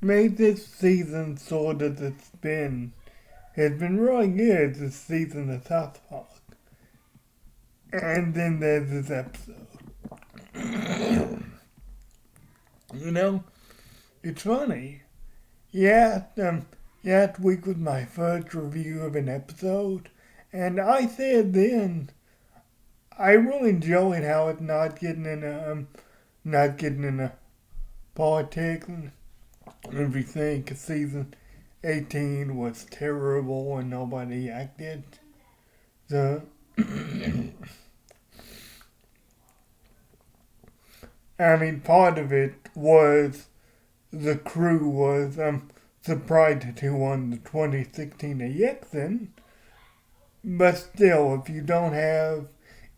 made this season sort of the spin. It's been really good this season of South Park. And then there's this episode. You know, it's funny. Last week was my first review of an episode, and I said then I really enjoyed how it's not getting into politics and everything. 'Cause season 18 was terrible and nobody acted. The I mean, part of it was the crew was surprised who won the 2016 election, but still, if you don't have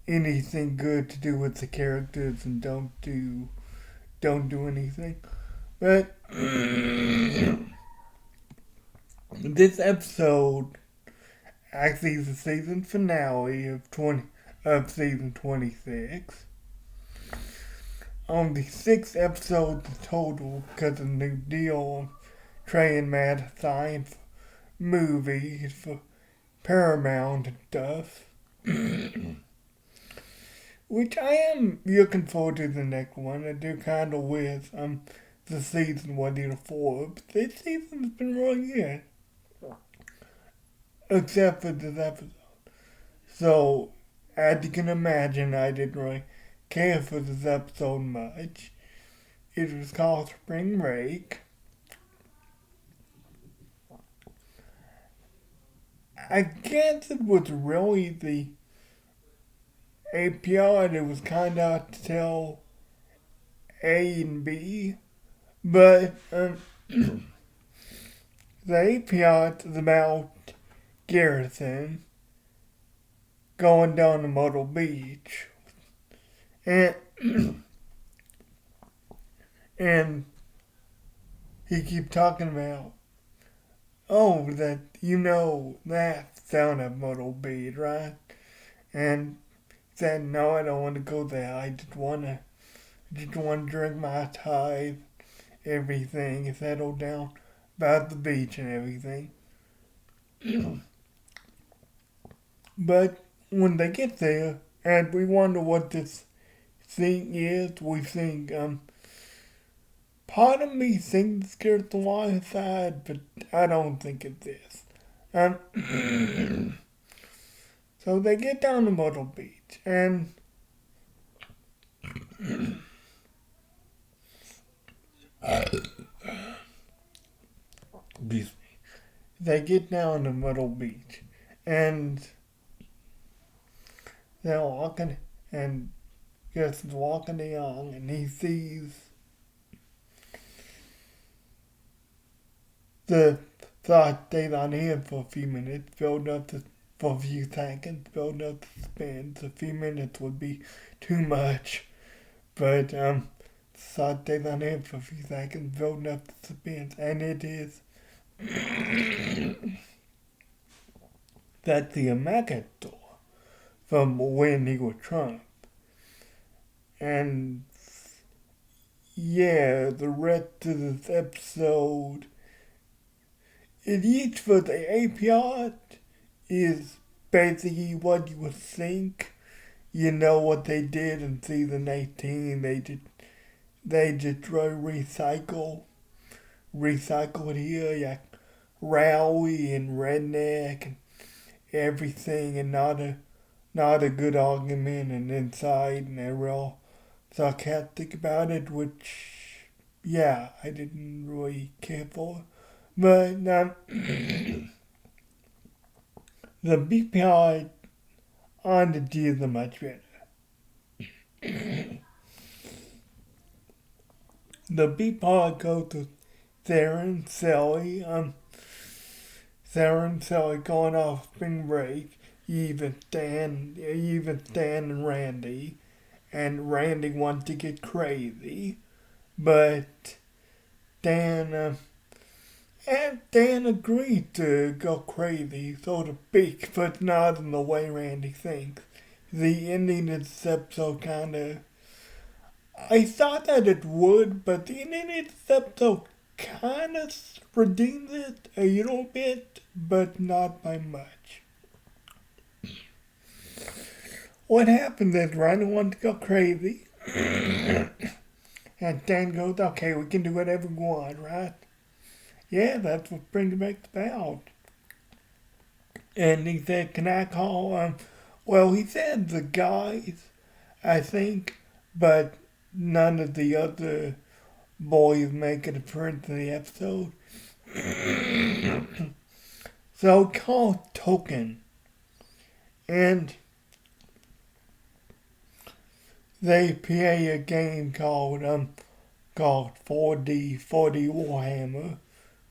anything good to do with the characters and don't do anything. But this episode actually is the season finale of season 26. Only 6 episodes total because of the new deal Trey and Matt signed for movies for Paramount and stuff. Which I am looking forward to the next one. I do kind of wish the season was either 4, but this season's been really good. Except for this episode. So, as you can imagine, I didn't really care for this episode much. It was called Spring Break. I guess it was really the APR that was kind of to tell A and B, but the APR is about Garrison going down to Myrtle Beach, and and he keeps talking about, oh, that sound of Myrtle Beach, right? And he said, no, I don't want to go there. I just want to drink my time, everything, and settle down about the beach and everything. But when they get there, and we wonder what this thing is, we think, part of me thinks it's the light side, but I don't think it's this. So they get down to Myrtle Beach, and they get down to Myrtle Beach, and they're walking, and Justin's walking along, and he sees the thought stayed on him for a few minutes, for a few seconds, build up the suspense. A few minutes would be too much, but thought stayed on him for a few seconds, building up the suspense, and it is that the American store from when he was Trump. And yeah, the rest of this episode, at least for the APR, is basically what you would think. You know what they did in season 18. They just recycle it here, like Rowley and Redneck and everything, and not a good argument, and inside, and they're real sarcastic about it, which, yeah, I didn't really care for. But the BPI on the G's are much better. The BPI goes to Sarah and Sally. Sarah and Sally going off spring break. Even Stan and Randy. And Randy wants to get crazy. But Dan agreed to go crazy, so to speak, but not in the way Randy thinks. The ending of this episode I thought that it would, but the ending of this episode kind of redeems it a little bit, but not by much. What happens is Randy wants to go crazy, and Dan goes, okay, we can do whatever we want, right? Yeah, that's what Spring Break's about. And he said, can I call, well, he said the guys, I think, but none of the other boys make an appearance in the episode. So he called Token, and they play a game called 4D Warhammer,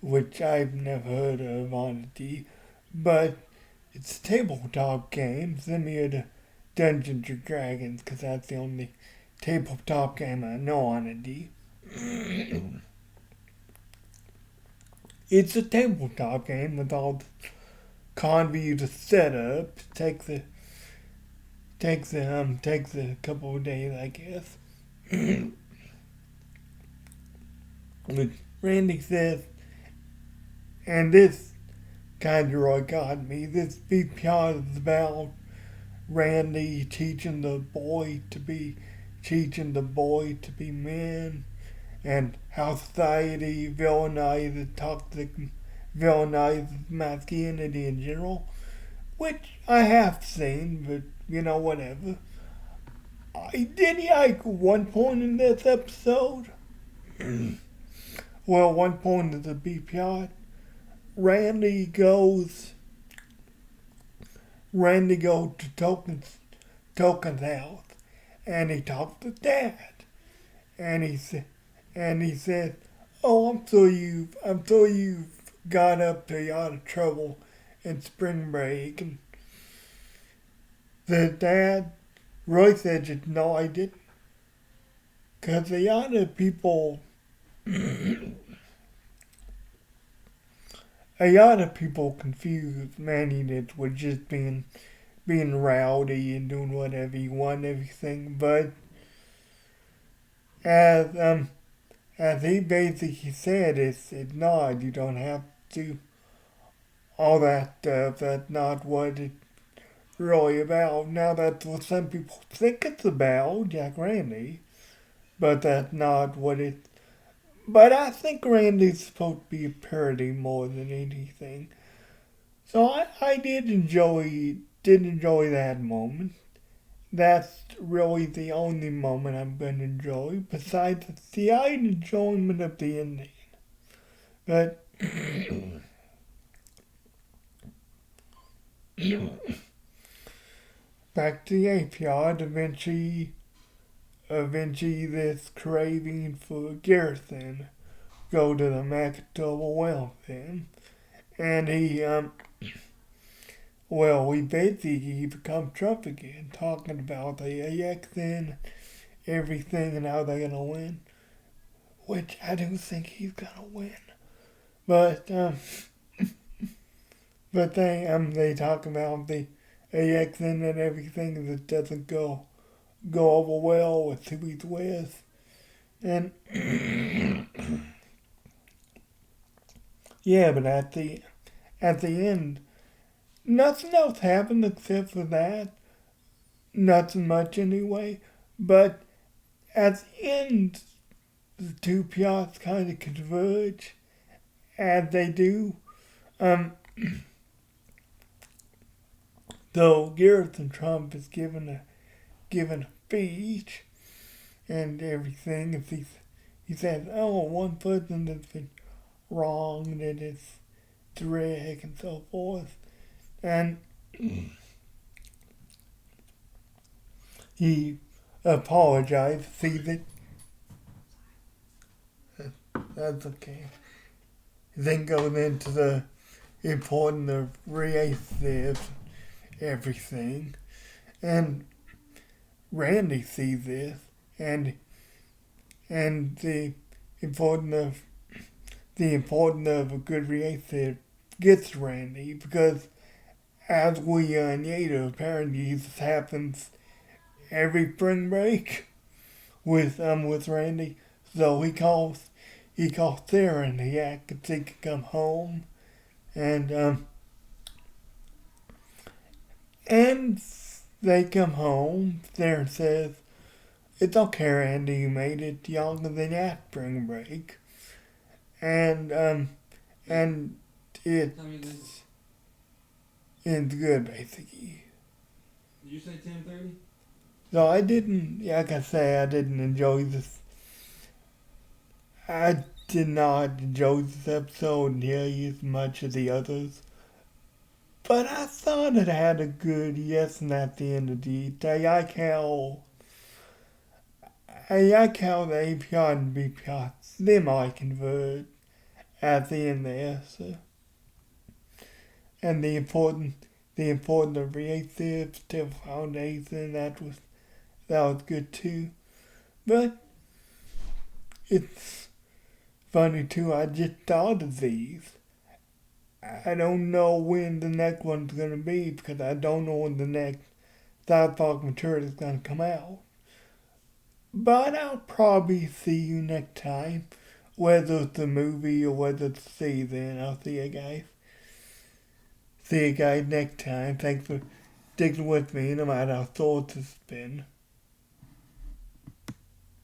which I've never heard of, honestly, but it's a tabletop game similar to Dungeons and Dragons, because that's the only tabletop game I know, honestly. It's a tabletop game with all the convoluted setup. Takes a couple of days, I guess. But Randy says, and this kind of really got me. This VPR is about Randy teaching the boy to be men, and how society villainizes masculinity in general, which I have seen, but whatever. I did like one point in this episode. Well, one point of the BPI, Randy goes to Token's house, and he talks to Dad, and he said, "Oh, I'm sure you've got up to a lot of trouble in spring break." And the dad really said, "No, I didn't," because a lot of people confuse manliness with just being rowdy and doing whatever you want and everything. But as he basically said, it's not. You don't have to all that stuff. That's not what it's really about. Now that's what some people think it's about, Jack Randy, but that's not what it. But I think Randy's supposed to be a parody more than anything. So I did enjoy that moment. That's really the only moment I'm going to enjoy, besides the enjoyment of the ending. But back to the APR, eventually this craving for Garrison go to the Manitoba well then. And he basically become Trump again, talking about the election, everything, and how they're gonna win. Which I don't think he's gonna win. But they talk about the election and everything that doesn't go over well with who he's with. And yeah, but at the end, nothing else happened except for that. Nothing much anyway. But at the end, the two plots kind of converge, as they do. Though Garrison Trump is given a speech and everything, if he says, "Oh, one person has been wronged and it's Rick," and so forth, and he apologized. See that? That's okay. Then goes into the importance of relationships, everything, and Randy sees this, and the importance of a good relationship gets Randy, because as we later, apparently this happens every spring break with Randy. So he calls he calls Sarah and he asks if they can come home. And, and they come home. Sarah says, "It's okay, Randy, you made it younger than that spring break." And, and it's good, basically. Did you say 10:30? So I didn't, like I say, I didn't enjoy this. I did not enjoy this episode nearly as much as the others. But I thought it had a good yes and at the end of the day. I like how the API and BPI semi-converge at the end there. So. And the important of reactive to foundation, that was good too. But it's funny too, I just thought of these. I don't know when the next one's gonna be because I don't know when the next South Park material is gonna come out. But I'll probably see you next time. Whether it's a movie or whether it's a season, I'll see you guys. See you guys next time. Thanks for sticking with me no matter how short it's been.